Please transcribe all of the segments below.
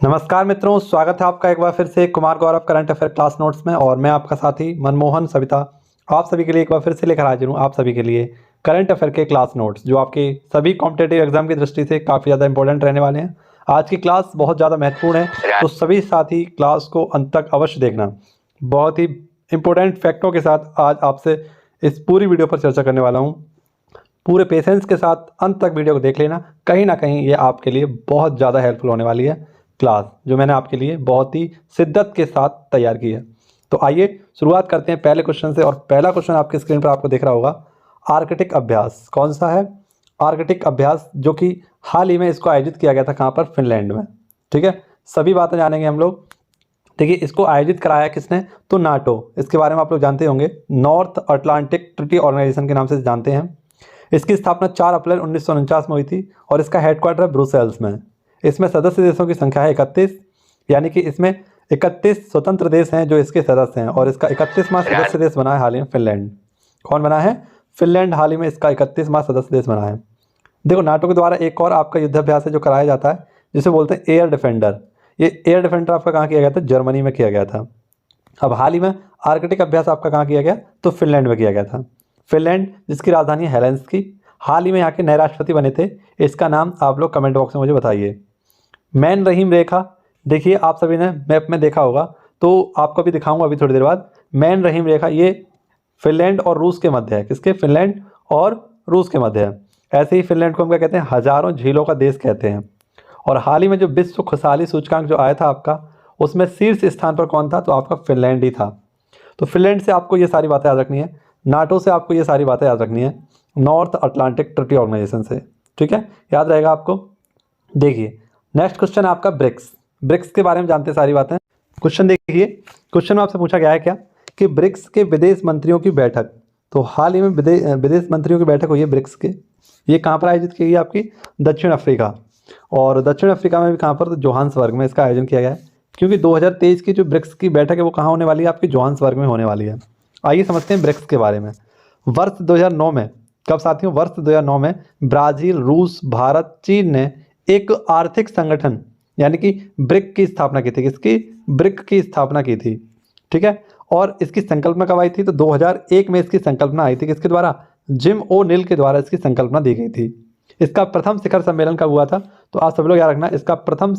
नमस्कार मित्रों, स्वागत है आपका एक बार फिर से Kumar Gaurav current affair class notes में। और मैं आपका साथी मनमोहन सविता आप सभी के लिए एक बार फिर से लेकर हाजिर हूँ। आप सभी के लिए करंट अफेयर के क्लास नोट्स जो आपके सभी कॉम्पिटेटिव एग्जाम की दृष्टि से काफ़ी ज़्यादा इंपॉर्टेंट रहने वाले हैं। आज की क्लास बहुत ज़्यादा महत्वपूर्ण है, तो सभी साथी क्लास को अंत तक अवश्य देखना। बहुत ही इंपॉर्टेंट फैक्टों के साथ आज आपसे इस पूरी वीडियो पर चर्चा करने वाला हूँ। पूरे पेशेंस के साथ अंत तक वीडियो को देख लेना, कहीं ना कहीं ये आपके लिए बहुत ज़्यादा हेल्पफुल होने वाली है क्लास, जो मैंने आपके लिए बहुत ही शिद्दत के साथ तैयार की है। तो आइए शुरुआत करते हैं पहले क्वेश्चन से। और पहला क्वेश्चन आपकी स्क्रीन पर आपको दिख रहा होगा। आर्कटिक अभ्यास कौन सा है? आर्कटिक अभ्यास जो कि हाल ही में इसको आयोजित किया गया था, कहाँ पर? फिनलैंड में। ठीक है, सभी बातें जानेंगे हम लोग। देखिए, इसको आयोजित कराया किसने? तो नाटो। इसके बारे में आप लोग जानते होंगे, नॉर्थ अटलांटिक ट्रीटी ऑर्गेनाइजेशन के नाम से जानते हैं। इसकी स्थापना 4 अप्रैल 1949 में हुई थी और इसका हेडक्वार्टर है ब्रुसेल्स में। इसमें सदस्य देशों की संख्या है 31, यानी कि इसमें 31 स्वतंत्र देश हैं जो इसके सदस्य हैं। और इसका 31वां सदस्य देश बना है हाल ही में फिनलैंड। कौन बना है? फिनलैंड हाल ही में इसका 31वां सदस्य देश बना है। देखो, नाटो के द्वारा एक और आपका युद्धाभ्यास है जो कराया जाता है, जिसे बोलते हैं एयर डिफेंडर। ये एयर डिफेंडर आपका कहाँ किया गया था? जर्मनी में किया गया था। अब हाल ही में आर्कटिक अभ्यास आपका कहाँ किया गया? तो फिनलैंड में किया गया था। फिनलैंड जिसकी राजधानी है हेलेंस्की। हाल ही में यहाँ के नए राष्ट्रपति बने थे। इसका नाम आप लोग कमेंट बॉक्स में मुझे बताइए। मैन रहीम रेखा, देखिए आप सभी ने मैप में देखा होगा, तो आपको भी दिखाऊंगा अभी थोड़ी देर बाद। मैन रहीम रेखा ये फिनलैंड और रूस के मध्य है। किसके? फिनलैंड और रूस के मध्य है। ऐसे ही फिनलैंड को हम क्या कहते हैं? हजारों झीलों का देश कहते हैं। और हाल ही में जो विश्व खुशहाली सूचकांक जो आया था आपका, उसमें शीर्ष स्थान पर कौन था? तो आपका फिनलैंड ही था। तो फिनलैंड से आपको ये सारी बातें याद रखनी है, नाटो से आपको ये सारी बातें याद रखनी है, नॉर्थ अटलांटिक ट्रीटी ऑर्गेनाइजेशन से। ठीक है, याद रहेगा आपको। देखिए, नेक्स्ट क्वेश्चन है आपका ब्रिक्स। ब्रिक्स के बारे में जानते हैं सारी बातें। क्वेश्चन देखिए, क्वेश्चन में आपसे पूछा गया है क्या कि ब्रिक्स के विदेश मंत्रियों की बैठक, तो हाल ही में विदेश मंत्रियों की बैठक हुई है ब्रिक्स के। ये कहाँ पर आयोजित की गई? आपकी दक्षिण अफ्रीका। और दक्षिण अफ्रीका में भी कहाँ पर? तो जोहान्सबर्ग में इसका आयोजन किया गया है। क्योंकि 2023 की जो ब्रिक्स की बैठक है वो कहाँ होने वाली है? आपकी जोहान्सबर्ग में होने वाली है। आइए समझते हैं ब्रिक्स के बारे में। वर्ष 2009 में, कब साथियों? वर्ष 2009 में ब्राज़ील, रूस, भारत, चीन ने एक आर्थिक संगठन यानी कि ब्रिक की स्थापना की थी। किसकी? ब्रिक की स्थापना की थी। ठीक है, और इसकी संकल्पना कब आई थी? तो 2001 में इसकी संकल्पना आई थी। किसके द्वारा? जिम ओ नील के द्वारा इसकी संकल्पना दी गई थी। इसका प्रथम शिखर सम्मेलन कब हुआ था? तो आप सब लोग याद रखना, इसका प्रथम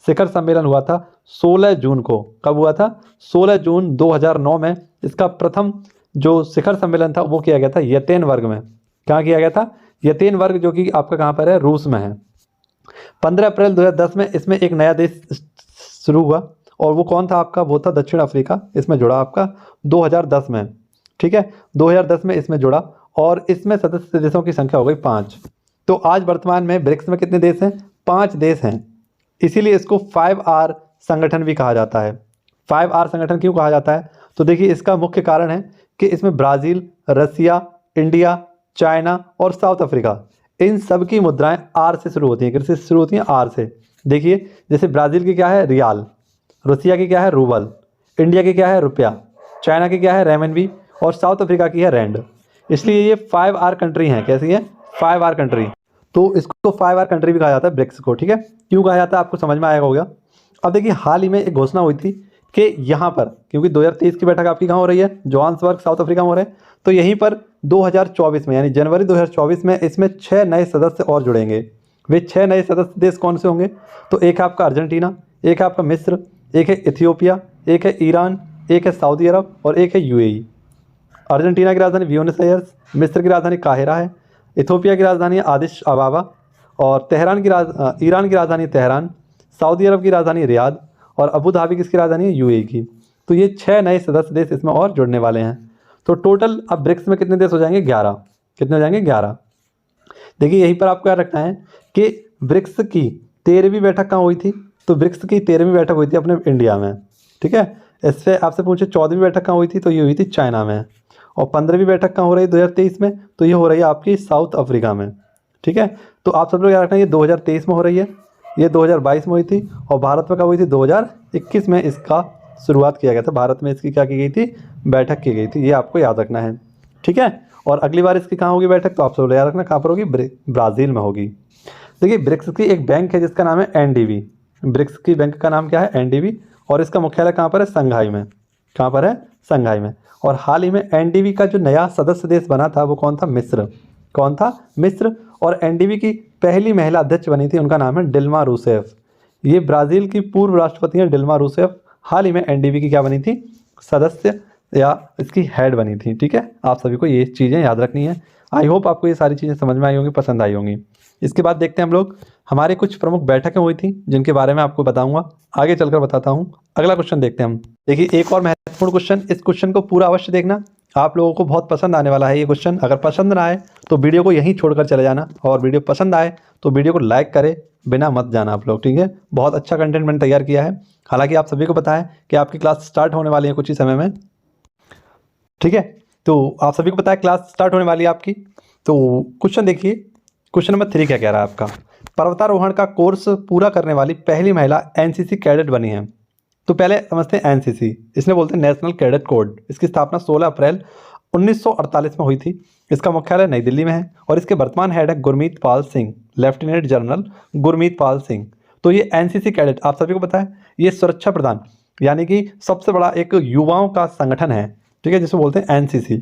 शिखर सम्मेलन हुआ था 16 जून को। कब हुआ था? 16 जून 2009 में इसका प्रथम जो शिखर सम्मेलन था वो किया गया था येतेनबर्ग में। कहाँ किया गया था? येतेनबर्ग, जो कि आपका कहाँ पर है? रूस में है। 15 अप्रैल 2010 में इसमें एक नया देश शुरू हुआ, और वो कौन था आपका? वो था दक्षिण अफ्रीका। इसमें जुड़ा आपका 2010 में। ठीक है, 2010 में इसमें जुड़ा, और इसमें सदस्य देशों की संख्या हो गई 5। तो आज वर्तमान में ब्रिक्स में कितने देश हैं? 5 देश हैं। इसीलिए इसको 5R संगठन भी कहा जाता है। 5R संगठन क्यों कहा जाता है? तो देखिए, इसका मुख्य कारण है कि इसमें ब्राज़ील, रसिया, इंडिया, चाइना और साउथ अफ्रीका, इन सब की मुद्राएं आर से शुरू होती हैं। किससे शुरू होती हैं? आर से। देखिए, जैसे ब्राज़ील की क्या है? रियाल। रसिया की क्या है? रूबल। इंडिया की क्या है? रुपया। चाइना की क्या है? रेमनबी। और साउथ अफ्रीका की है रैंड। इसलिए ये 5R कंट्री हैं। कैसी है? 5R country. तो इसको 5R कंट्री भी कहा जाता है ब्रिक्स को। ठीक है, क्यों कहा जाता है आपको समझ में आएगा होगा। अब देखिए, हाल ही में एक घोषणा हुई थी कि यहाँ पर, क्योंकि 2023 की बैठक आपकी कहाँ हो रही है? जोहान्सबर्ग, साउथ अफ्रीका में हो रहे हैं। तो यहीं पर 2024 में, यानी जनवरी 2024 में, इसमें 6 नए सदस्य और जुड़ेंगे। वे 6 नए सदस्य देश कौन से होंगे? तो एक है आपका अर्जेंटीना, एक है आपका मिस्र, एक है इथियोपिया, एक है ईरान, एक है सऊदी अरब और एक है यूएई। अर्जेंटीना की राजधानी ब्यूनस आयर्स, मिस्र की राजधानी काहिरा है, इथियोपिया की राजधानी आदिश अबाबा, और ईरान की राजधानी तेहरान, सऊदी अरब की राजधानी रियाद, और अबू धाबी किसकी राजधानी है? यूएई की। तो ये 6 नए सदस्य देश इसमें और जुड़ने वाले हैं। तो टोटल अब ब्रिक्स में कितने देश हो जाएंगे? 11। कितने हो जाएंगे? 11। देखिए, यहीं पर आपको याद रखना है कि ब्रिक्स की 13वीं बैठक कहाँ हुई थी? तो ब्रिक्स की 13वीं बैठक हुई थी अपने इंडिया में। ठीक है, इससे आपसे पूछे 14वीं बैठक कहाँ हुई थी? तो ये हुई थी चाइना में। और 15वीं बैठक कहाँ हो रही है 2023 में? तो ये हो रही है आपकी साउथ अफ्रीका में। ठीक है, तो आप सब लोग याद रखना, ये 2023 में हो रही है, ये 2022 में हुई थी, और भारत में कब हुई थी? 2021 में इसका शुरुआत किया गया था। भारत में इसकी क्या की गई थी? बैठक की गई थी। ये आपको याद रखना है। ठीक है, और अगली बार इसकी कहाँ होगी बैठक? तो आप सब याद रखना कहाँ पर होगी? ब्राज़ील में होगी। देखिए, ब्रिक्स की एक बैंक है जिसका नाम है एनडीबी। ब्रिक्स की बैंक का नाम क्या है? एनडीबी। और इसका मुख्यालय कहाँ पर है? संघाई में। कहाँ पर है? संघाई में। और हाल ही में एनडीबी का जो नया सदस्य देश बना था वो कौन था? मिस्र। कौन था? मिस्र। और एनडीबी की पहली महिला अध्यक्ष बनी थी, उनका नाम है डिल्मा रूसेफ। ये ब्राज़ील की पूर्व राष्ट्रपति हैं डिल्मा रूसेफ। हाल ही में एनडीबी की क्या बनी थी? सदस्य या इसकी हेड बनी थी। ठीक है, आप सभी को ये चीज़ें याद रखनी है। आई होप आपको ये सारी चीज़ें समझ में आई होंगी, पसंद आई होंगी। इसके बाद देखते हैं हम लोग हमारे कुछ प्रमुख बैठकें हुई थी जिनके बारे में आपको बताऊंगा, आगे चलकर बताता हूँ। अगला क्वेश्चन देखते हैं हम। देखिए एक और महत्वपूर्ण क्वेश्चन, इस क्वेश्चन को पूरा अवश्य देखना, आप लोगों को बहुत पसंद आने वाला है ये क्वेश्चन। अगर पसंद ना आए तो वीडियो को यहीं छोड़कर चले जाना, और वीडियो पसंद आए तो वीडियो को लाइक करे बिना मत जाना आप लोग। ठीक है, बहुत अच्छा कंटेंट मैंने तैयार किया है। हालांकि आप सभी को पता है कि आपकी क्लास स्टार्ट होने वाली है कुछ ही समय में। ठीक है, तो आप सभी को पता है क्लास स्टार्ट होने वाली है आपकी। तो क्वेश्चन देखिए, क्वेश्चन नंबर 3 क्या कह रहा है आपका? पर्वतारोहण का कोर्स पूरा करने वाली पहली महिला एनसीसी कैडेट बनी है। तो पहले समझते हैं एनसीसी, इसने बोलते हैं नेशनल कैडेट कोड। इसकी स्थापना 16 अप्रैल 1948 में हुई थी। इसका मुख्यालय नई दिल्ली में है और इसके वर्तमान हेड है गुरमीत पाल सिंह, लेफ्टिनेंट जनरल गुरमीत पाल सिंह। तो ये एनसीसी कैडेट आप सभी को पता है ये सुरक्षा प्रदान यानी कि सबसे बड़ा एक युवाओं का संगठन है। ठीक है, जिसे बोलते हैं एनसीसी।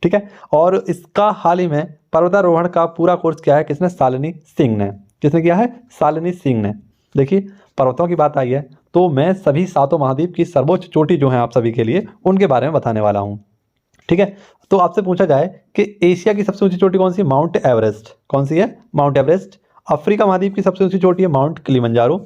ठीक है, और इसका हाल ही में पर्वतारोहण का पूरा कोर्स किया है किसने? शालिनी सिंह ने। किसने किया है? शालिनी सिंह ने। देखिए पर्वतों की बात आई है तो मैं सभी सातों महाद्वीप की सर्वोच्च चोटी जो है आप सभी के लिए उनके बारे में बताने वाला हूँ। ठीक है, तो आपसे पूछा जाए कि एशिया की सबसे ऊंची चोटी कौन सी है? Mount Everest. कौन सी है? Mount Everest. अफ्रीका महाद्वीप की सबसे ऊंची चोटी है माउंट किलिमंजारो।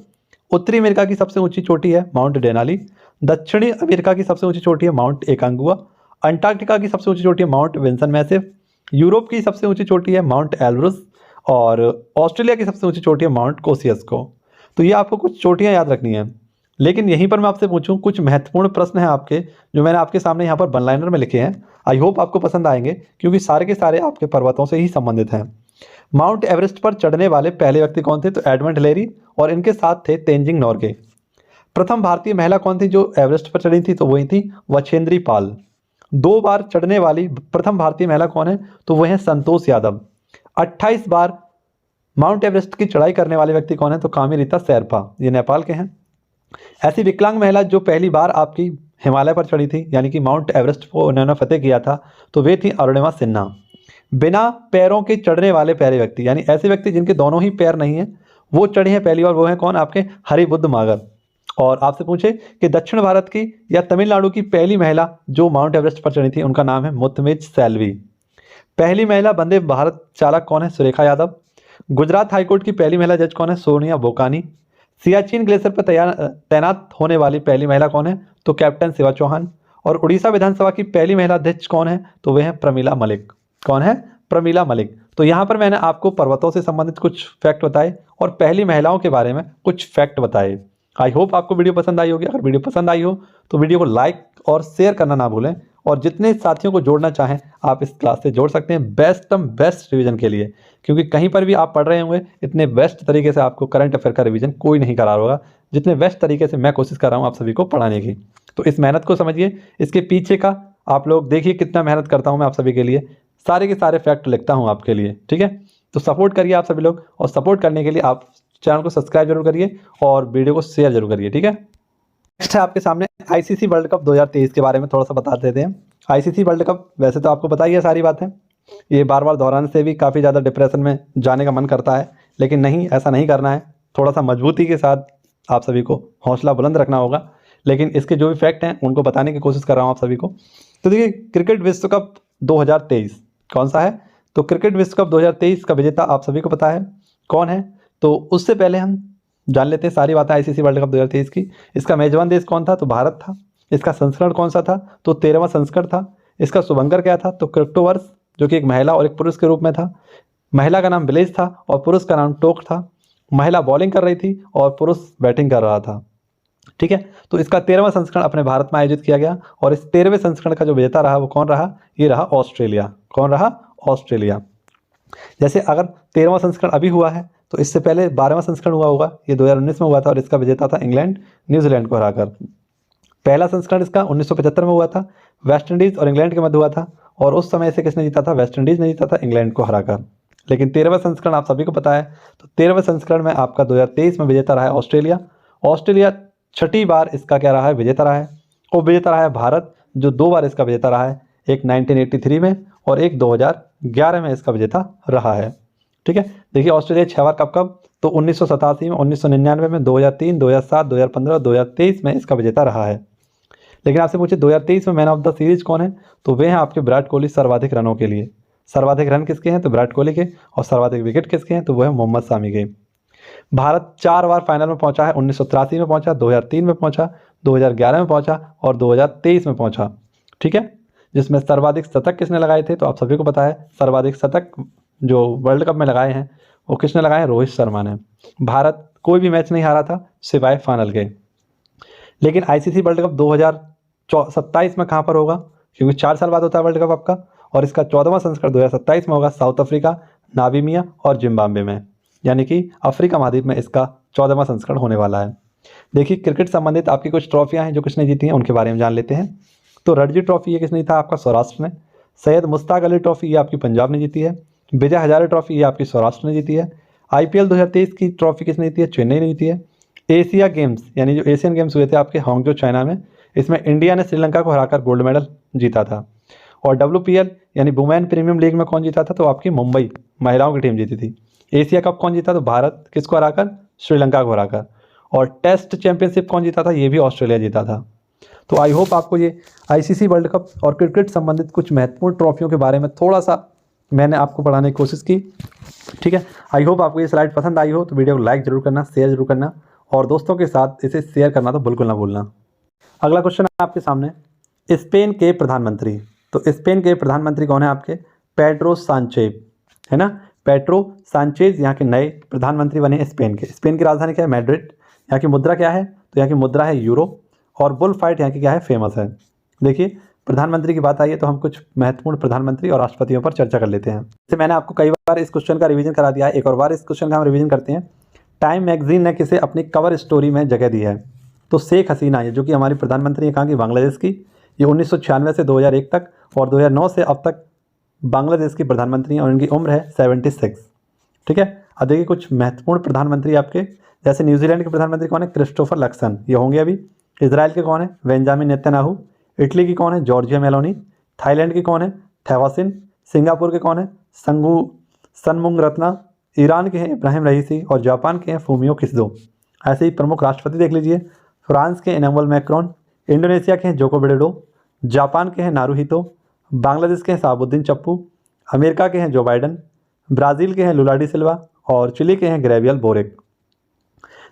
उत्तरी अमेरिका की सबसे ऊंची चोटी है माउंट डेनाली। दक्षिणी अमेरिका की सबसे ऊंची चोटी है माउंट एकांगुआ। अंटार्कटिका की सबसे ऊंची चोटी है माउंट विंसन मैसिव। यूरोप की सबसे ऊंची चोटी है माउंट एलब्रुस। और ऑस्ट्रेलिया की सबसे ऊंची चोटी है माउंट कोसियस्को। तो ये आपको कुछ चोटियां याद रखनी है। लेकिन यहीं पर मैं आपसे पूछूं, कुछ महत्वपूर्ण प्रश्न हैं आपके जो मैंने आपके सामने यहाँ पर वन लाइनर में लिखे हैं। आई होप आपको पसंद आएंगे क्योंकि सारे के सारे आपके पर्वतों से ही संबंधित हैं। माउंट एवरेस्ट पर चढ़ने वाले पहले व्यक्ति कौन थे? तो एडमंड हिलेरी, और इनके साथ थे तेंजिंग नोर्गे। प्रथम भारतीय महिला कौन थी जो एवरेस्ट पर चढ़ी थी? तो वही थी वछेंद्री पाल। 2 बार चढ़ने वाली प्रथम भारतीय महिला कौन है? तो वह है संतोष यादव। 28 बार माउंट एवरेस्ट की चढ़ाई करने वाले व्यक्ति कौन है? तो कामी रीता शेरपा, ये नेपाल के हैं। ऐसी विकलांग महिला जो पहली बार आपकी हिमालय पर चढ़ी थी यानी कि माउंट एवरेस्ट को उन्होंने फतेह किया था, तो वे थी अरुणिमा सिन्हा। बिना पैरों के चढ़ने वाले पहले व्यक्ति यानी ऐसे व्यक्ति जिनके दोनों ही पैर नहीं है वो चढ़े हैं पहली बार, वो है कौन? आपके हरिबुद्ध मागर। और आपसे पूछे कि दक्षिण भारत की या तमिलनाडु की पहली महिला जो माउंट एवरेस्ट पर चढ़ी थी उनका नाम है मुत्तमिज सैल्वी। पहली महिला वंदे भारत चालक कौन है? सुरेखा यादव। गुजरात हाईकोर्ट की पहली महिला जज कौन है? सोनिया बोकानी। सियाचिन ग्लेशियर पर तैनात होने वाली पहली महिला कौन है? तो कैप्टन शिवा चौहान। और उड़ीसा विधानसभा की पहली महिला अध्यक्ष कौन है? तो वह है प्रमीला मलिक। कौन है? प्रमीला मलिक। तो यहाँ पर मैंने आपको पर्वतों से संबंधित कुछ फैक्ट बताए और पहली महिलाओं के बारे में कुछ फैक्ट बताए। आई होप आपको वीडियो पसंद आई होगी। अगर वीडियो पसंद आई हो तो वीडियो को लाइक और शेयर करना ना भूलें, और जितने साथियों को जोड़ना चाहें आप इस क्लास से जोड़ सकते हैं बेस्ट रिवीजन के लिए। क्योंकि कहीं पर भी आप पढ़ रहे होंगे इतने बेस्ट तरीके से आपको करंट अफेयर का रिवीजन कोई नहीं करा होगा जितने बेस्ट तरीके से मैं कोशिश कर रहा हूँ आप सभी को पढ़ाने की। तो इस मेहनत को समझिए, इसके पीछे का आप लोग देखिए कितना मेहनत करता हूँ मैं आप सभी के लिए, सारे के सारे फैक्ट लिखता हूँ आपके लिए। ठीक है, तो सपोर्ट करिए आप सभी लोग, और सपोर्ट करने के लिए आप चैनल को सब्सक्राइब जरूर करिए और वीडियो को शेयर जरूर करिए। ठीक है, नेक्स्ट है आपके सामने आईसीसी वर्ल्ड कप 2023 के बारे में थोड़ा सा बता देते हैं। आईसीसी वर्ल्ड कप वैसे तो आपको पता ही है सारी बातें, ये बार बार दोहराने से भी काफ़ी ज़्यादा डिप्रेशन में जाने का मन करता है, लेकिन नहीं, ऐसा नहीं करना है। थोड़ा सा मजबूती के साथ आप सभी को हौसला बुलंद रखना होगा। लेकिन इसके जो भी फैक्ट हैं उनको बताने की कोशिश कर रहा हूँ आप सभी को। तो देखिए क्रिकेट विश्व कप 2023 कौन सा है? तो क्रिकेट विश्व कप 2023 का विजेता आप सभी को पता है कौन है। तो उससे पहले हम जान लेते हैं सारी बातें आईसीसी वर्ल्ड कप 2023 की। इसका मेजबान देश कौन था? तो भारत था। इसका संस्करण कौन सा था? तो 13वां संस्करण था। इसका शुभंकर क्या था? तो क्रिप्टोवर्स, जो कि एक महिला और एक पुरुष के रूप में था। महिला का नाम विलेज था और पुरुष का नाम टोक था। महिला बॉलिंग कर रही थी और पुरुष बैटिंग कर रहा था। ठीक है, तो इसका 13वां संस्करण अपने भारत में आयोजित किया गया और इस 13वें संस्करण का जो विजेता रहा वो कौन रहा? ये रहा ऑस्ट्रेलिया। कौन रहा? ऑस्ट्रेलिया। जैसे अगर 13वां संस्करण अभी हुआ है तो इससे पहले 12वां संस्करण हुआ होगा, ये 2019 में हुआ था और इसका विजेता था इंग्लैंड, न्यूजीलैंड को हराकर। पहला संस्करण इसका 1975 में हुआ था, वेस्ट इंडीज़ और इंग्लैंड के मध्य हुआ था, और उस समय से किसने जीता था? वेस्ट इंडीज़ ने जीता था इंग्लैंड को हराकर। लेकिन 13वां संस्करण आप सभी को पता है, तो 13वें संस्करण में आपका 2023 में विजेता रहा है ऑस्ट्रेलिया। ऑस्ट्रेलिया 6ठी बार इसका क्या रहा है, विजेता रहा है। और विजेता रहा है भारत, जो 2 बार इसका विजेता रहा है, एक 1983 में और एक 2011 में इसका विजेता रहा है। ठीक है, देखिए ऑस्ट्रेलिया 6 बार कब कब, तो 1987 में, 1999 में, 2003, 2007, 2015, 2023 में इसका विजेता रहा है। लेकिन आपसे पूछे 2023 में मैन ऑफ द सीरीज कौन है, तो वे हैं आपके विराट कोहली सर्वाधिक रनों के लिए। सर्वाधिक रन किसके हैं, तो विराट कोहली के। और सर्वाधिक विकेट किसके हैं, तो वो है मोहम्मद शामी के। भारत 4 बार फाइनल में पहुंचा है, 1983 में पहुंचा, 2003 में पहुंचा, 2011 में पहुंचा और 2023 में पहुंचा। ठीक है, जिसमें सर्वाधिक शतक किसने लगाए थे, तो आप सभी को पता है सर्वाधिक शतक जो वर्ल्ड कप में लगाए हैं वो किसने लगाए हैं, रोहित शर्मा ने। भारत कोई भी मैच नहीं हारा था सिवाय फाइनल के। लेकिन आईसीसी वर्ल्ड कप 2027 में कहाँ पर होगा, क्योंकि 4 साल बाद होता है वर्ल्ड कप आपका, और इसका 14वां संस्करण 2027 में होगा साउथ अफ्रीका, नामीबिया और जिम्बाब्वे में, यानी कि अफ्रीका महाद्वीप में इसका 14वां संस्करण होने वाला है। देखिए क्रिकेट संबंधित आपकी कुछ ट्रॉफियां हैं जो किसने जीती हैं, उनके बारे में जान लेते हैं। तो रणजी ट्रॉफी ये किसने जीता, आपका सौराष्ट्र ने। सैयद मुश्ताक अली ट्रॉफी ये आपकी पंजाब ने जीती है। विजय हजारे ट्रॉफी ये आपकी सौराष्ट्र ने जीती है। IPL 2023 की ट्रॉफी किसने जीती है, चेन्नई ने जीती है। एशिया गेम्स यानी जो एशियन गेम्स हुए थे आपके हांगजो चाइना में, इसमें इंडिया ने श्रीलंका को हराकर गोल्ड मेडल जीता था। और WPL यानी वुमेन प्रीमियम लीग में कौन जीता था, तो आपकी मुंबई महिलाओं की टीम जीती थी। एशिया कप कौन जीता, तो भारत किसको हराकर, श्रीलंका को हराकर। और टेस्ट चैंपियनशिप कौन जीता था, ये भी ऑस्ट्रेलिया जीता था। तो आई होप आपको ये ICC वर्ल्ड कप और क्रिकेट संबंधित कुछ महत्वपूर्ण ट्रॉफियों के बारे में थोड़ा सा मैंने आपको पढ़ाने की कोशिश की। ठीक है, आई होप आपको ये स्लाइड पसंद आई हो, तो वीडियो को लाइक जरूर करना, शेयर जरूर करना और दोस्तों के साथ इसे शेयर करना तो बिल्कुल ना भूलना। अगला क्वेश्चन है आपके सामने, स्पेन के प्रधानमंत्री। तो स्पेन के प्रधानमंत्री कौन है आपके, पेड्रो सांचेज, है ना। पेड्रो सांचेज यहाँ के नए प्रधानमंत्री बने स्पेन के। स्पेन की राजधानी क्या है, मैड्रिड। यहाँ की मुद्रा क्या है, तो यहाँ की मुद्रा है यूरो। और बुल फाइट यहाँ की क्या है, फेमस है। देखिए प्रधानमंत्री की बात आई है तो हम कुछ महत्वपूर्ण प्रधानमंत्री और राष्ट्रपतियों पर चर्चा कर लेते हैं। जैसे मैंने आपको कई बार इस क्वेश्चन का रिवीजन करा दिया है, एक और बार इस क्वेश्चन का हम रिवीजन करते हैं। टाइम मैगजीन ने किसे अपनी कवर स्टोरी में जगह दी है, तो शेख हसीना है, जो कि हमारी प्रधानमंत्री है कहाँ की, बांग्लादेश की। ये 1996 से 2001 तक और 2009 से अब तक बांग्लादेश की प्रधानमंत्री हैं और इनकी उम्र है 76। ठीक है, अब देखिए कुछ महत्वपूर्ण प्रधानमंत्री आपके, जैसे न्यूजीलैंड के प्रधानमंत्री कौन है, क्रिस्टोफर लक्सन, ये होंगे अभी। इजराइल के कौन है, बेंजामिन नेतन्याहू। इटली की कौन है, जॉर्जिया मेलोनी। थाईलैंड की कौन है, थैवासिन। सिंगापुर के कौन है, सनमुंगरत्ना। ईरान के हैं इब्राहिम रईसी और जापान के हैं फूमियो किस्दो। ऐसे ही प्रमुख राष्ट्रपति देख लीजिए, फ्रांस के इमैनुअल मैक्रोन, इंडोनेशिया के हैं जोको विडोडो, जापान के हैं नारुहितो, बांग्लादेश के हैं शहाबुद्दीन चप्पू, अमेरिका के हैं जो बाइडन, ब्राज़ील के हैं लुला डी सिल्वा और चिली के हैं गैब्रियल बोरेक।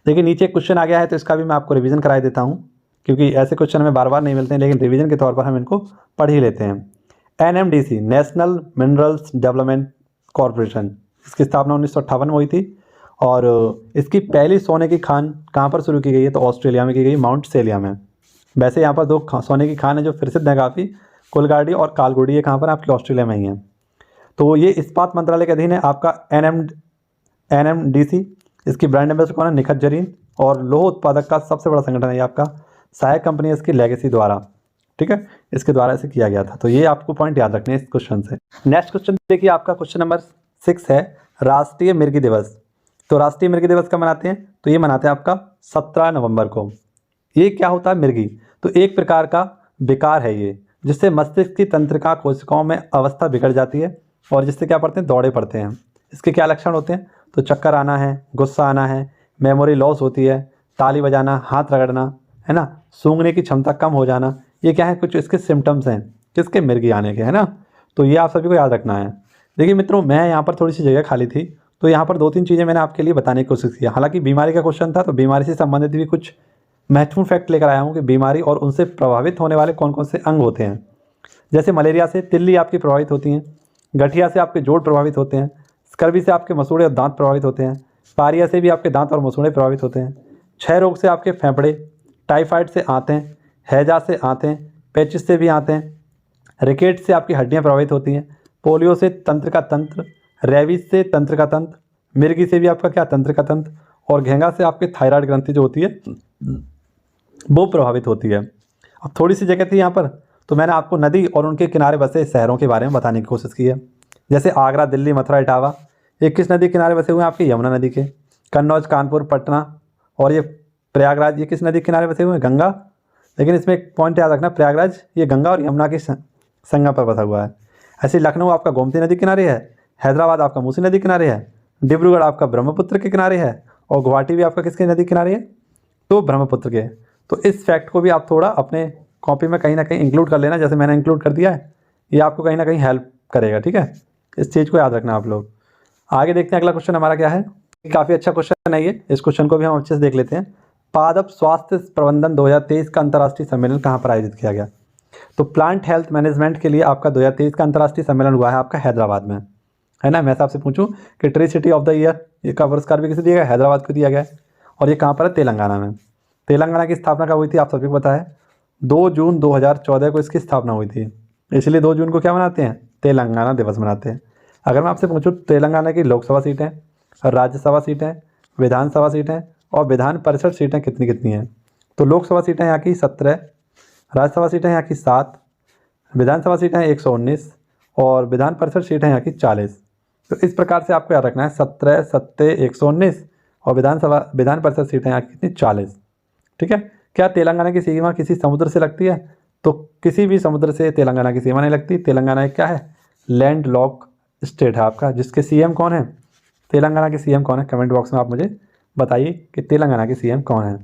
देखिए नीचे क्वेश्चन आ गया है तो इसका भी मैं आपको रिवीजन करा देता हूँ, क्योंकि ऐसे क्वेश्चन हमें बार बार नहीं मिलते हैं, लेकिन रिवीजन के तौर पर हम इनको पढ़ ही लेते हैं। NMDC national minerals development corporation, इसकी स्थापना 1958 में हुई थी और इसकी पहली सोने की खान कहाँ पर शुरू की गई है, तो ऑस्ट्रेलिया में की गई, माउंट सेलिया में। वैसे यहाँ पर 2 सोने की खान है जो प्रसिद्ध है काफ़ी, कुलगाड़ी और कालगुडी, ये कहाँ पर आपकी ऑस्ट्रेलिया में ही है। तो ये इस्पात मंत्रालय के अधीन है आपका NMDC। इसकी ब्रांड एम्बेसडर कौन है, निखत जरीन। और लोह उत्पादक का सबसे बड़ा संगठन है ये आपका सहायक कंपनी है इसकी लेगेसी द्वारा। ठीक है, इसके द्वारा इसे किया गया था। तो ये आपको पॉइंट याद रखने हैं इस क्वेश्चन से। नेक्स्ट क्वेश्चन देखिए, आपका क्वेश्चन नंबर 6 है राष्ट्रीय मिर्गी दिवस। तो राष्ट्रीय मिर्गी दिवस कब मनाते हैं, तो ये मनाते हैं आपका 17 नवंबर को। ये क्या होता है मिर्गी, तो एक प्रकार का विकार है ये, जिससे मस्तिष्क की तंत्रिका कोशिकाओं में अवस्था बिगड़ जाती है और जिससे क्या पड़ते हैं, दौड़े पड़ते हैं। इसके क्या लक्षण होते हैं, तो चक्कर आना है, गुस्सा आना है, मेमोरी लॉस होती है, ताली बजाना, हाथ रगड़ना, है ना, सूंघने की क्षमता कम हो जाना। ये क्या है, कुछ इसके सिम्टम्स हैं किसके, मिर्गी आने के, है ना। तो ये आप सभी को याद रखना है। देखिए मित्रों, मैं यहाँ पर थोड़ी सी जगह खाली थी तो यहाँ पर 2-3 चीज़ें मैंने आपके लिए बताने की कोशिश की। हालांकि बीमारी का क्वेश्चन था तो बीमारी से संबंधित भी कुछ महत्वपूर्ण फैक्ट लेकर आया हूँ कि बीमारी और उनसे प्रभावित होने वाले कौन कौन से अंग होते हैं। जैसे मलेरिया से तिल्ली आपकी प्रभावित होती हैं, गठिया से आपके जोड़ प्रभावित होते हैं, स्कर्वी से आपके मसूड़े और दांत प्रभावित होते हैं, पारिया से भी आपके दांत और मसूड़े प्रभावित होते हैं, क्षय रोग से आपके फेफड़े, टाइफाइड से आंतें, हैजा से आंतें, पेचिस से भी आंतें, रिकेट से आपकी हड्डियां प्रभावित होती हैं, पोलियो से तंत्र का तंत्र, रेबीज से तंत्र का तंत्र, मिर्गी से भी आपका क्या, तंत्र का तंत्र, और घेंगा से आपकी थायराइड ग्रंथि जो होती है वो प्रभावित होती है। अब थोड़ी सी जगह थी यहाँ पर तो मैंने आपको नदी और उनके किनारे बसे शहरों के बारे में बताने की कोशिश की है। जैसे आगरा, दिल्ली, मथुरा, इटावा, ये किस नदी के किनारे बसे हुए हैं, आपके यमुना नदी के। कन्नौज, कानपुर, पटना और ये प्रयागराज ये किस नदी के किनारे बसे हुए हैं? गंगा। लेकिन इसमें एक पॉइंट याद रखना, प्रयागराज ये गंगा और यमुना की संगम पर बसा हुआ है। ऐसे लखनऊ आपका गोमती नदी किनारे है, हैदराबाद आपका मूसी नदी किनारे है, डिब्रूगढ़ आपका ब्रह्मपुत्र के किनारे है, और गुवाहाटी भी आपका किसके नदी किनारे है? तो ब्रह्मपुत्र के। तो इस फैक्ट को भी आप थोड़ा अपने कॉपी में कहीं ना कहीं इंक्लूड कर लेना, जैसे मैंने इंक्लूड कर दिया है, ये आपको कहीं ना कहीं हेल्प करेगा। ठीक है, इस चीज़ को याद रखना आप लोग। आगे देखते हैं अगला क्वेश्चन हमारा क्या है। काफ़ी अच्छा क्वेश्चन है ये, इस क्वेश्चन को भी हम अच्छे से देख लेते हैं। पादप स्वास्थ्य प्रबंधन 2023 का अंतर्राष्ट्रीय सम्मेलन कहाँ पर आयोजित किया गया? तो प्लांट हेल्थ मैनेजमेंट के लिए आपका 2023 का अंतर्राष्ट्रीय सम्मेलन हुआ है आपका हैदराबाद में, है ना। मैं आपसे पूछूं कि tree city of the year ये का पुरस्कार भी किसे दिया गया? हैदराबाद को दिया गया है। और ये कहाँ पर है? तेलंगाना में। तेलंगाना की स्थापना कब हुई थी? आप सभी को पता है, 2 जून 2014 को इसकी स्थापना हुई थी। इसलिए 2 जून को क्या मनाते हैं? तेलंगाना दिवस मनाते हैं। अगर मैं आपसे पूछूं तेलंगाना की लोकसभा सीटें, राज्यसभा सीटें, विधानसभा सीटें और विधान परिषद सीटें कितनी कितनी हैं? तो लोकसभा सीटें यहाँ की 17, राज्यसभा सीटें यहाँ की 7, विधानसभा सीटें 119 और विधान परिषद सीटें यहाँ की 40। तो इस प्रकार से आपको याद रखना है 17, 7, 119 और विधान परिषद सीटें यहाँ की कितनी? 40। ठीक है। क्या तेलंगाना की सीमा किसी समुद्र से लगती है? तो किसी भी समुद्र से तेलंगाना की सीमा नहीं लगती। तेलंगाना एक क्या है? लैंड लॉक स्टेट है आपका, जिसके सीएम कौन है? तेलंगाना के सीएम कौन है? कमेंट बॉक्स में आप मुझे बताइए कि तेलंगाना के सीएम कौन है।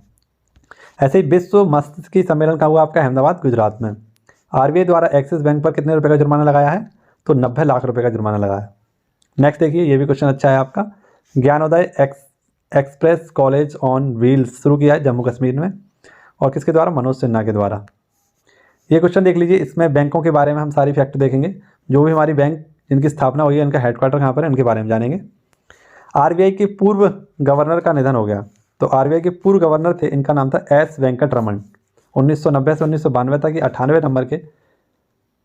ऐसे ही विश्व मत्स्यिकी सम्मेलन का हुआ आपका अहमदाबाद गुजरात में। आरबीआई द्वारा एक्सिस बैंक पर कितने रुपए का जुर्माना लगाया है? तो 90 लाख रुपए का जुर्माना लगाया। नेक्स्ट देखिए, ये भी क्वेश्चन अच्छा है आपका। Gyanodaya express college on wheels शुरू किया है जम्मू कश्मीर में, और किसके द्वारा? मनोज सिन्हा के द्वारा। ये क्वेश्चन देख लीजिए, इसमें बैंकों के बारे में हम सारी फैक्ट देखेंगे, जो भी हमारी बैंक जिनकी स्थापना हुई है, इनका हेडक्वार्टर कहाँ पर है, इनके बारे में जानेंगे। आरबीआई के पूर्व गवर्नर का निधन हो गया। तो आरबीआई के पूर्व गवर्नर थे, इनका नाम था एस वेंकट रमन। 1990 से 1992 तक ये 98 नंबर के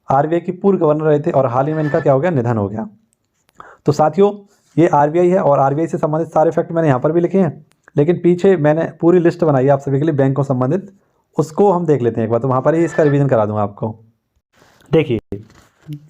आरबीआई के पूर्व गवर्नर रहे थे, और हाल ही में इनका क्या हो गया? निधन हो गया। तो साथियों, ये आरबीआई है और आरबीआई से संबंधित सारे फैक्ट मैंने यहाँ पर भी लिखे हैं, लेकिन पीछे मैंने पूरी लिस्ट बनाई है आप सभी के लिए बैंक को संबंधित, उसको हम देख लेते हैं एक बार। तो वहाँ पर ही इसका रिवीजन करा दूंगा आपको। देखिए,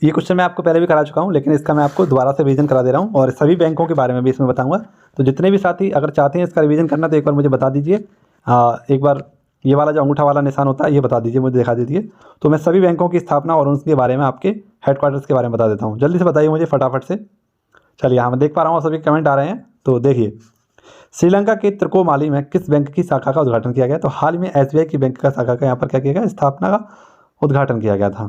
ये क्वेश्चन मैं आपको पहले भी करा चुका हूँ, लेकिन इसका मैं आपको दोबारा से रिवीजन करा दे रहा हूँ, और सभी बैंकों के बारे में भी इसमें बताऊँगा। तो जितने भी साथी अगर चाहते हैं इसका रिवीजन करना, तो एक बार मुझे बता दीजिए। एक बार ये वाला जो अंगूठा वाला निशान होता है, ये बता दीजिए, मुझे दिखा दीजिए। तो मैं सभी बैंकों की स्थापना और उनके बारे में, आपके हेडक्वार्टर्स के बारे में बता देता हूँ। जल्दी से बताइए मुझे फटाफट से। चलिए, हाँ मैं देख पा रहा हूँ सभी कमेंट आ रहे हैं। तो देखिए, श्रीलंका के त्रिकोमाली में किस बैंक की शाखा का उद्घाटन किया गया? तो हाल ही में एसबीआई की बैंक का शाखा का यहाँ पर क्या किया गया? स्थापना का उद्घाटन किया गया था।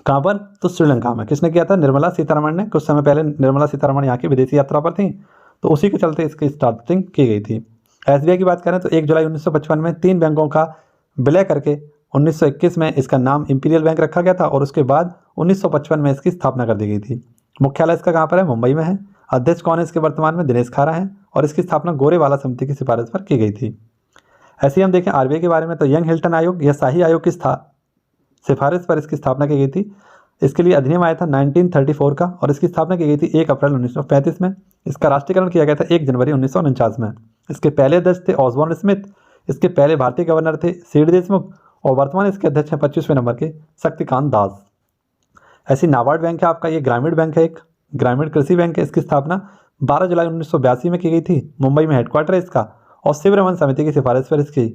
कहाँ पर? तो श्रीलंका में। किसने किया था? निर्मला सीतारमण ने। कुछ समय पहले निर्मला सीतारमण यहाँ की विदेशी यात्रा पर थी, तो उसी के चलते इसकी स्टार्टिंग की गई थी। एसबीआई की बात करें तो 1 जुलाई 1955 में 3 बैंकों का विलय करके 1921 में इसका नाम इंपीरियल बैंक रखा गया था, और उसके बाद 1955 में इसकी स्थापना कर दी गई थी। मुख्यालय इसका कहाँ पर है? मुंबई में है। अध्यक्ष कौन है इसके वर्तमान में? दिनेश खारा हैं, और इसकी स्थापना गोरेवाला समिति की सिफारिश पर की गई थी। ऐसे ही हम देखें आरबीआई के बारे में, तो यंग हिल्टन आयोग या शाही आयोग की सिफारिश पर इसकी स्थापना की गई थी। इसके लिए अधिनियम आया था 1934 का, और इसकी स्थापना की गई थी 1 अप्रैल 1935 में। इसका राष्ट्रीयकरण किया गया था 1 जनवरी 1949 में। इसके पहले अध्यक्ष थे ऑसबॉर्न स्मिथ। इसके पहले भारतीय गवर्नर थे सीडी देशमुख, और वर्तमान इसके अध्यक्ष हैं 25वें नंबर के शक्तिकांत दास। ऐसी नाबार्ड बैंक है आपका, ये ग्रामीण बैंक है, एक ग्रामीण कृषि बैंक है। इसकी स्थापना 12 जुलाई 1982 में की गई थी। मुंबई में हेडक्वार्टर है इसका, और शिव रमन समिति की सिफारिश पर इसकी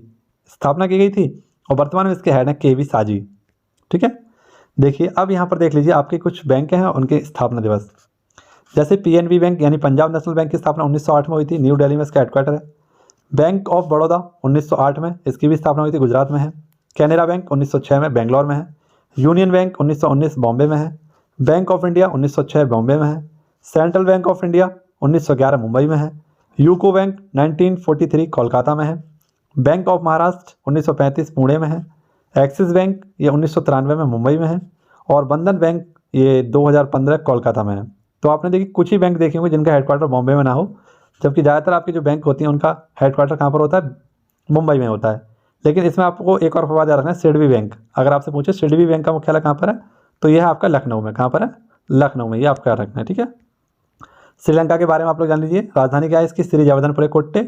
स्थापना की गई थी, और वर्तमान में इसके हेड हैं केवी साजी। ठीक है। देखिए, अब यहाँ पर देख लीजिए आपके कुछ बैंक हैं उनके स्थापना दिवस। जैसे पीएनबी बैंक यानी पंजाब नेशनल बैंक की स्थापना 1908 में हुई थी, न्यू दिल्ली में इसका हेडक्वार्टर है। बैंक ऑफ बड़ौदा 1908 में, इसकी भी स्थापना हुई थी, गुजरात में है। कैनरा बैंक 1906 में बेंगलोर में है। यूनियन बैंक 1919 बॉम्बे में है। बैंक ऑफ इंडिया 1906 बॉम्बे में है। Central bank of India 1911 Mumbai में है। यूको बैंक 1943 कोलकाता में है। बैंक ऑफ महाराष्ट्र 1935 पुणे में है। एक्सिस बैंक ये 1993 में मुंबई में है, और बंधन बैंक ये 2015 कोलकाता में है। तो आपने देखिए कुछ ही बैंक देखे होंगे जिनका हेडक्वार्टर बॉम्बे में ना हो, जबकि ज़्यादातर आपकी जो बैंक होती हैं उनका हेडक्वार्टर कहाँ पर होता है? मुंबई में होता है। लेकिन इसमें आपको एक और बात याद रखना है, सिडबी बैंक। अगर आपसे पूछे सिडबी बैंक का मुख्यालय कहाँ पर है, तो यह है आपका लखनऊ में। कहाँ पर है? लखनऊ में। ये आपका याद रखना है, ठीक है। श्रीलंका के बारे में आप लोग जान लीजिए। राजधानी क्या है इसकी? श्री जगवर्धनपुरे कोट्टे।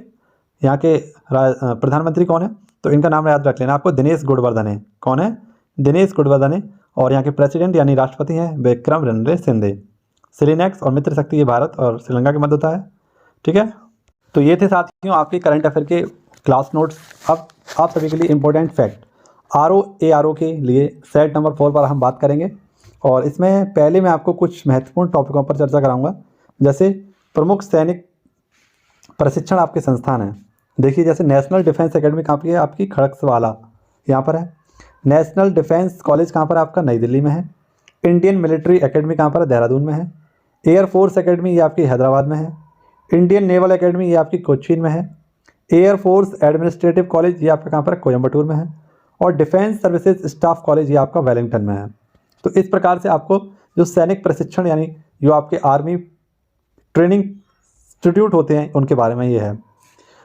यहाँ के प्रधानमंत्री कौन है? तो इनका नाम याद रख लेना आपको, दिनेश गुणवर्धने। कौन है? दिनेश गुणवर्धने। और यहाँ के प्रेसिडेंट यानी राष्ट्रपति हैं विक्रम रणरे सिंधे। श्रीनेक्स और मित्र शक्ति ये भारत और श्रीलंका के मध्य होता है, ठीक है। तो ये थे साथियों आपके करंट अफेयर के क्लास नोट्स। अब आप सभी के लिए इम्पोर्टेंट फैक्ट RO के लिए सेट नंबर 4 पर हम बात करेंगे, और इसमें पहले मैं आपको कुछ महत्वपूर्ण टॉपिकों पर चर्चा कराऊंगा। जैसे प्रमुख सैनिक प्रशिक्षण आपके संस्थान हैं। देखिए, जैसे नेशनल डिफेंस एकेडमी कहाँ पर है? आपकी खड़गवाला यहाँ पर है। नेशनल डिफेंस कॉलेज कहाँ पर है? आपका नई दिल्ली में है। इंडियन मिलिट्री एकेडमी कहाँ पर है? देहरादून में है। एयरफोर्स एकेडमी ये आपकी हैदराबाद में है। इंडियन नेवल एकेडमी ये आपकी कोचीन में है। एयरफोर्स एडमिनिस्ट्रेटिव कॉलेज ये आपका कहाँ पर है? कोयम्बटूर में है। और डिफेंस सर्विसेज स्टाफ कॉलेज ये आपका वेलिंगटन में है। तो इस प्रकार से आपको जो सैनिक प्रशिक्षण यानी जो आपके आर्मी ट्रेनिंग इंस्टीट्यूट होते हैं उनके बारे में ये है।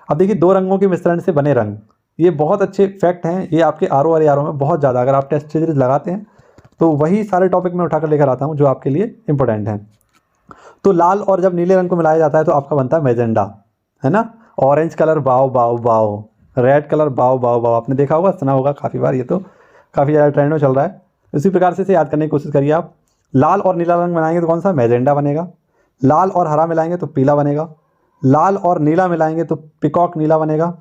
अब देखिए, 2 रंगों के मिश्रण से बने रंग, ये बहुत अच्छे फैक्ट हैं। ये आपके RO और ARO में बहुत ज़्यादा, अगर आप टेस्ट सीरीज लगाते हैं तो वही सारे टॉपिक मैं उठाकर लेकर आता हूँ जो आपके लिए इंपॉर्टेंट हैं। तो लाल और जब नीले रंग को मिलाया जाता है तो आपका बनता है मैजेंडा, है ना। ऑरेंज कलर बाओ बाओ बाओ, रेड कलर बाओ बाओ बाओ, आपने देखा होगा, सुना होगा काफ़ी बार, ये तो काफ़ी ज़्यादा ट्रेंड में चल रहा है। इसी प्रकार से इसे याद करने की कोशिश करिए आप। लाल और नीला रंग मिलाएंगे तो कौन सा? मैजेंडा बनेगा। लाल और हरा मिलाएंगे तो पीला बनेगा। लाल और नीला मिलाएंगे तो पिकॉक नीला बनेगा।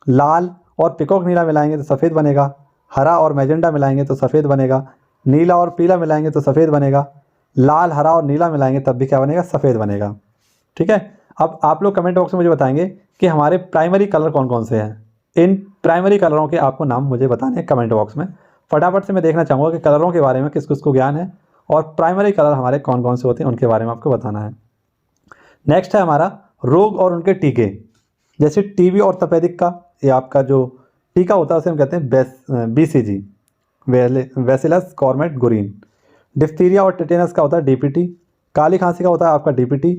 लाल और पिकॉक नीला मिलाएंगे तो सफ़ेद बनेगा। हरा और मैजेंडा मिलाएंगे तो सफ़ेद बनेगा। नीला और पीला मिलाएंगे तो सफ़ेद बनेगा। लाल, हरा और नीला मिलाएंगे तब भी क्या बनेगा? सफ़ेद बनेगा। ठीक है। अब आप लोग कमेंट बॉक्स में मुझे बताएंगे कि हमारे प्राइमरी कलर कौन कौन से हैं। इन प्राइमरी कलरों के आपको नाम मुझे बताने हैं कमेंट बॉक्स में। फटाफट से मैं देखना चाहूँगा कि कलरों के बारे में किस किस को ज्ञान है और प्राइमरी कलर हमारे कौन कौन से होते हैं उनके बारे में आपको बताना है। नेक्स्ट है हमारा रोग और उनके टीके। जैसे टीबी और तपेदिक का ये आपका जो टीका होता है उसे हम कहते हैं BCG, बैसिलस कॉर्मेट गुरीन। डिप्थीरिया और टेटेनस का होता है DPT। काली खांसी का होता है आपका DPT।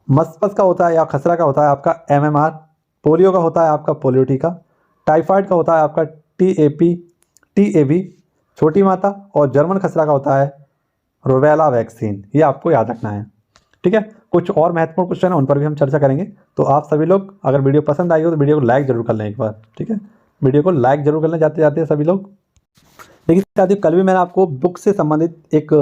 मस्पस का होता है या खसरा का होता है आपका MMR। पोलियो का होता है आपका पोलियो टीका। टाइफाइड का होता है आपका TAB, छोटी माता। और जर्मन खसरा का होता है रूबेला वैक्सीन। ये आपको याद रखना है। ठीक है। कुछ और महत्वपूर्ण क्वेश्चन है, उन पर भी हम चर्चा करेंगे। तो आप सभी लोग अगर वीडियो पसंद आई हो तो वीडियो को लाइक जरूर कर लें एक बार। ठीक है, वीडियो को लाइक जरूर कर लें जाते जाते सभी लोग। देखिए साथियों, कल भी मैंने आपको बुक से संबंधित एक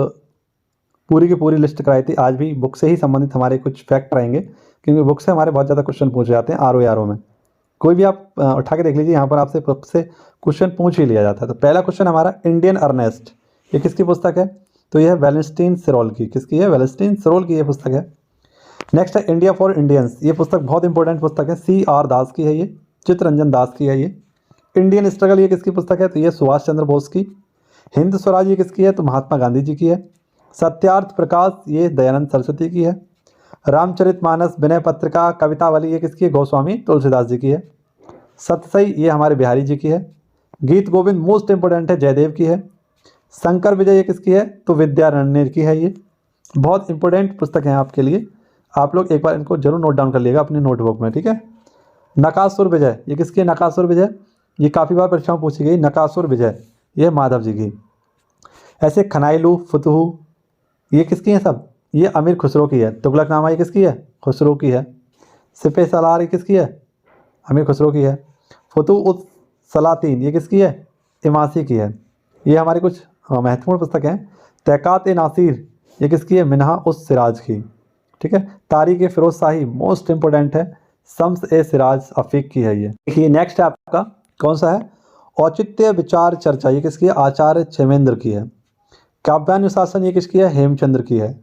पूरी की पूरी लिस्ट कराई थी। आज भी बुक से ही संबंधित हमारे कुछ फैक्ट रहेंगे, क्योंकि बुक से हमारे बहुत ज़्यादा क्वेश्चन पूछे जाते हैं RO में। कोई भी आप उठा के देख लीजिए, यहाँ पर आपसे बुक से क्वेश्चन पूछ ही लिया जाता है। तो पहला क्वेश्चन हमारा इंडियन अर्नेस्ट, ये किसकी पुस्तक है? तो यह वेलेंस्टीन सिरोल की। किसकी है? वेलेंस्टीन सिरोल की ये पुस्तक है। नेक्स्ट है इंडिया फॉर इंडियंस। ये पुस्तक बहुत इंपॉर्टेंट पुस्तक है, CR दास की है, ये चित्तरंजन दास की है। ये इंडियन स्ट्रगल, ये किसकी पुस्तक है? तो ये सुभाष चंद्र बोस की। हिंद स्वराज, ये किसकी है? तो महात्मा गांधी जी की है। सत्यार्थ प्रकाश, ये दयानंद सरस्वती की है। रामचरितमानस, विनय पत्रिका, कवितावली, ये किसकी है? गोस्वामी तुलसीदास जी की है। सतसई, ये हमारे बिहारी जी की है। गीत गोविंद मोस्ट इंपोर्टेंट है, जयदेव की है। शंकर विजय, ये किसकी है? तो विद्यारण्य की है। ये बहुत इंपॉर्टेंट पुस्तक है आपके लिए, आप लोग एक बार इनको जरूर नोट डाउन कर लिएगा अपनी नोटबुक में। ठीक है। नकासुर विजय, ये किसकी है? नकासुर विजय, ये काफ़ी बार परीक्षाओं पूछी गई। नकासुर विजय ये माधव जी की। ऐसे खनाइलू फुतहू, ये किसकी है सब? ये अमीर खुसरो की है। तुगलकनामा, ये किसकी है? खुसरो की है। सिपह सलार, ये किसकी है? अमीर खुसरो की है। फुतू उस सलातीन, ये किसकी है? इमासी की है। ये हमारी कुछ महत्वपूर्ण पुस्तक हैं। तहकात ए नासिर, ये किसकी है? मिन्हा उस सिराज की। ठीक है। तारीख ए फिरोज शाही मोस्ट इंपोर्टेंट है, शम्स ए सिराज अफीक की है। ये देखिए नेक्स्ट है आपका कौन सा है? औचित्य विचार चर्चा, ये किसकी है? आचार्य क्षेमेंद्र की है। काव्यानुशासन, ये किसकी है? हेमचंद्र की है।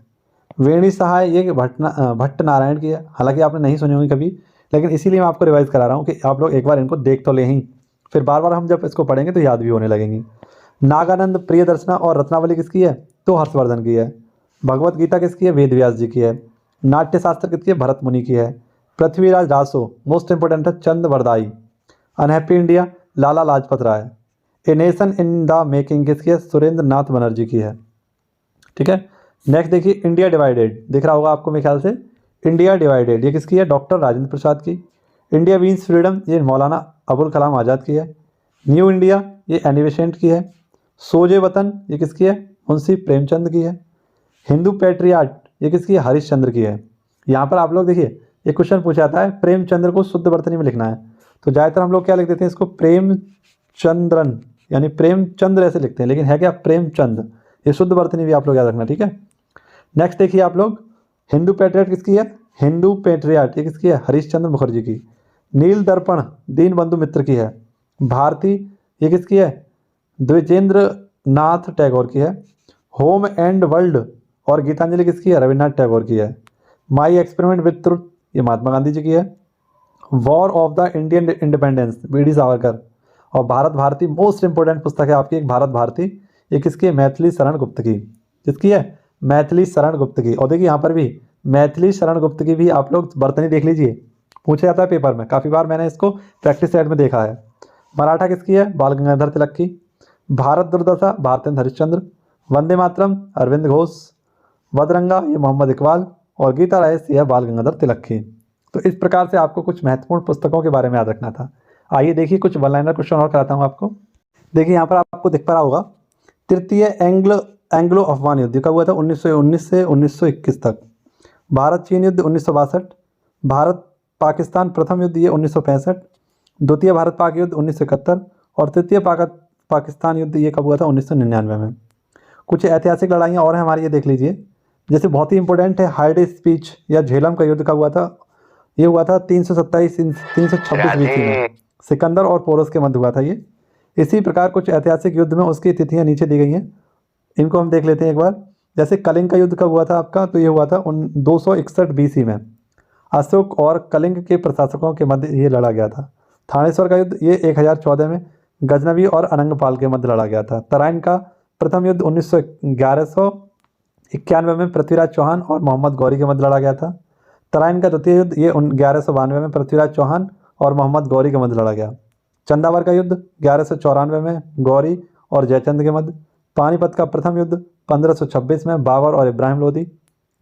वेणी सहाय, ये भट्ट नारायण की है। हालांकि आपने नहीं सुनी होगी कभी, लेकिन इसीलिए मैं आपको रिवाइज करा रहा हूँ कि आप लोग एक बार इनको देख तो ले ही, फिर बार बार हम जब इसको पढ़ेंगे तो याद भी होने लगेंगी। नागानंद, प्रियदर्शना और रत्नावली किसकी है? तो हर्षवर्धन की है। भगवत गीता किसकी है? वेद व्यास जी की है। नाट्यशास्त्र किसकी है? भरत मुनि की है। पृथ्वीराज रासो मोस्ट इंपोर्टेंट है, Chand Bardai. Unhappy India, Lala Lajpat Rai. A Nation in the Making किसकी है? सुरेंद्र नाथ बनर्जी की है। ठीक है। नेक्स्ट देखिए इंडिया डिवाइडेड, दिख रहा होगा आपको मेरे ख्याल से। इंडिया डिवाइडेड, ये किसकी है? डॉक्टर राजेंद्र प्रसाद की। इंडिया मीन्स फ्रीडम, ये मौलाना अबुल कलाम आज़ाद की है। न्यू इंडिया, ये एनी बेसेंट की है। सोजे वतन, ये किसकी है? मुंशी प्रेमचंद की है। हिंदू पैट्रियाट, ये किसकी है? हरीश चंद्र की है। यहाँ पर आप लोग देखिए एक क्वेश्चन पूछा जाता है, प्रेमचंद्र को शुद्ध वर्तनी में लिखना है, तो ज़्यादातर हम लोग क्या लिख देते हैं इसको? प्रेमचंद्रन, यानी प्रेमचंद्र ऐसे लिखते हैं, लेकिन है क्या? प्रेमचंद। ये शुद्ध वर्तनी भी आप लोग याद रखना। ठीक है। नेक्स्ट देखिए आप लोग, हिंदू पैट्रियाट किसकी है? हिंदू पैट्रियाट, ये किसकी है? हरीश चंद्र मुखर्जी की। नील दर्पण दीनबंधु मित्र की है। भारती ये किसकी है? द्विजेंद्र नाथ टैगोर की है। होम एंड वर्ल्ड और गीतांजलि किसकी है? रविन्द्रनाथ टैगोर की है। माई एक्सपेरिमेंट विद ट्रुथ ये महात्मा गांधी जी की है। War of the Indian independence VD Savarkar. और भारत भारती मोस्ट इंपोर्टेंट पुस्तक है आपकी एक भारत भारती, ये किसकी है? मैथिली शरण गुप्त की। किसकी है? मैथिली शरण गुप्त की। और देखिए यहाँ पर भी मैथिली शरण गुप्त की भी आप लोग बर्तनी देख लीजिए, पूछा जाता है पेपर में, काफ़ी बार मैंने इसको प्रैक्टिस सेट में देखा है। मराठा किसकी है? बाल गंगाधर तिलक की। भारत दुर्दशा भारतेंद्र हरिश्चंद्र। वंदे मातरम अरविंद घोष। वदरंगा ये मोहम्मद इकबाल। और गीता रहस्य है बाल गंगाधर तिलक की। तो इस प्रकार से आपको कुछ महत्वपूर्ण पुस्तकों के बारे में याद रखना था। आइए देखिए कुछ वन लाइनर क्वेश्चन और कराता हूँ आपको। देखिए यहाँ पर आपको दिख पा रहा होगा, तृतीय एंग्लो अफगान युद्ध कब हुआ था? 1919 से 1921 तक। भारत चीन युद्ध 1962। भारत पाकिस्तान प्रथम युद्ध ये 1965। द्वितीय भारत पाक युद्ध 1971। और तृतीय पाकिस्तान युद्ध ये कब हुआ था? 1999 में। कुछ ऐतिहासिक लड़ाइयाँ और हैं हमारी, ये देख लीजिए। जैसे बहुत ही इंपॉर्टेंट है हाइडे स्पीच या झेलम का युद्ध कब हुआ था? ये हुआ था 326 बीसी में, सिकंदर और पोरस के मध्य हुआ था ये। इसी प्रकार कुछ ऐतिहासिक युद्ध में उसकी तिथियां नीचे दी गई हैं, इनको हम देख लेते हैं एक बार। जैसे कलिंग का युद्ध कब हुआ था आपका? तो ये हुआ था 261 बीसी में, अशोक और कलिंग के प्रशासकों के मध्य ये लड़ा गया था। थानेश्वर का युद्ध ये 1014 में गजनवी और अनंगपाल के मध्य लड़ा गया था। तराइन का प्रथम युद्ध 1191 में पृथ्वीराज चौहान और मोहम्मद गौरी के मध्य लड़ा गया था। तराइन का द्वितीय युद्ध ये 1192 में पृथ्वीराज चौहान और मोहम्मद गौरी के मध्य लड़ा गया। चंदावर का युद्ध 1194 में गौरी और जयचंद के मध्य। पानीपत का प्रथम युद्ध 1526 में बाबर और इब्राहिम लोदी।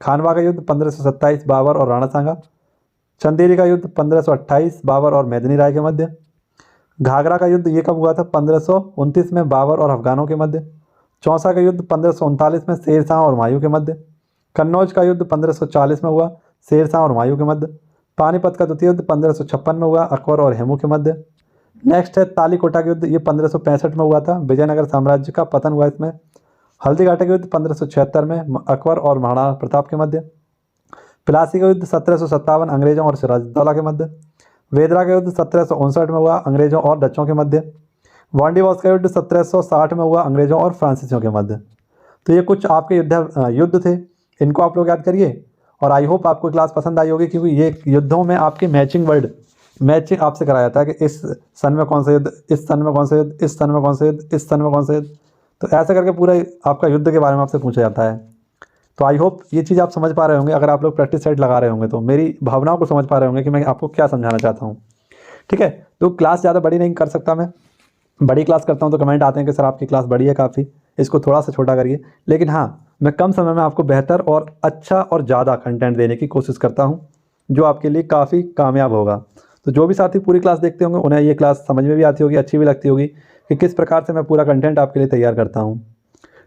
खानवा का युद्ध 1527 बाबर और राणा सांगा। चंदेरी का युद्ध 1528 बाबर और मेदिनी राय के मध्य। घाघरा का युद्ध ये कब हुआ था? 1529 में बाबर और अफगानों के मध्य। चौसा का युद्ध 1539 में शेर शाह और हुमायूं के मध्य। कन्नौज का युद्ध 1540 में हुआ, शेर शाह और हुमायूं के मध्य। पानीपत का द्वितीय युद्ध 1556 में हुआ, अकबर और हेमू के मध्य। नेक्स्ट है तालीकोटा का युद्ध, ये 1565 में हुआ था, विजयनगर साम्राज्य का पतन हुआ इसमें। हल्दीघाटी का युद्ध 1576 में अकबर और महाराणा प्रताप के मध्य। प्लासी का युद्ध 1757 अंग्रेजों और सिराजुद्दौला के मध्य। वेदरा का युद्ध 1759 में हुआ, अंग्रेजों और डचों के मध्य। वांडीवॉस का युद्ध 1760 में हुआ, अंग्रेजों और फ्रांसीसियों के मध्य। तो ये कुछ आपके युद्ध थे, इनको आप लोग याद करिए। और आई होप आपको क्लास पसंद आई होगी, क्योंकि ये युद्धों में आपकी मैचिंग आपसे कराया था कि इस सन में कौन सा युद्ध, इस सन में कौन सा युद्ध, इस सन में कौन सा युद्ध, इस सन में कौन सा युद्ध। तो ऐसा करके पूरा आपका युद्ध के बारे में आपसे पूछा जाता है। तो आई होप ये चीज़ आप समझ पा रहे होंगे, अगर आप लोग प्रैक्टिस सेट लगा रहे होंगे तो मेरी भावनाओं को समझ पा रहे होंगे कि मैं आपको क्या समझाना चाहता हूँ। ठीक है, तो क्लास ज़्यादा बड़ी नहीं कर सकता मैं, बड़ी क्लास करता हूँ तो कमेंट आते हैं कि सर आपकी क्लास बड़ी है काफ़ी, इसको थोड़ा सा छोटा करिए। लेकिन हाँ, मैं कम समय में आपको बेहतर और अच्छा और ज़्यादा कंटेंट देने की कोशिश करता हूँ, जो आपके लिए काफ़ी कामयाब होगा। तो जो भी साथी पूरी क्लास देखते होंगे उन्हें ये क्लास समझ में भी आती होगी, अच्छी भी लगती होगी कि किस प्रकार से मैं पूरा कंटेंट आपके लिए तैयार करता हूँ।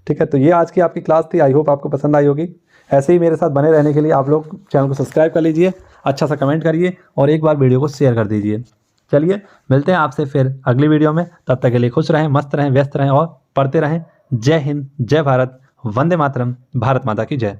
ठीक है, तो ये आज की आपकी क्लास थी, आई होप आपको पसंद आई होगी। ऐसे ही मेरे साथ बने रहने के लिए आप लोग चैनल को सब्सक्राइब कर लीजिए, अच्छा सा कमेंट करिए और एक बार वीडियो को शेयर कर दीजिए। चलिए मिलते हैं आपसे फिर अगली वीडियो में, तब तक के लिए खुश रहें, मस्त रहें, व्यस्त रहें और पढ़ते रहें। जय हिंद, जय भारत, वंदे मातरम, भारत माता की जय।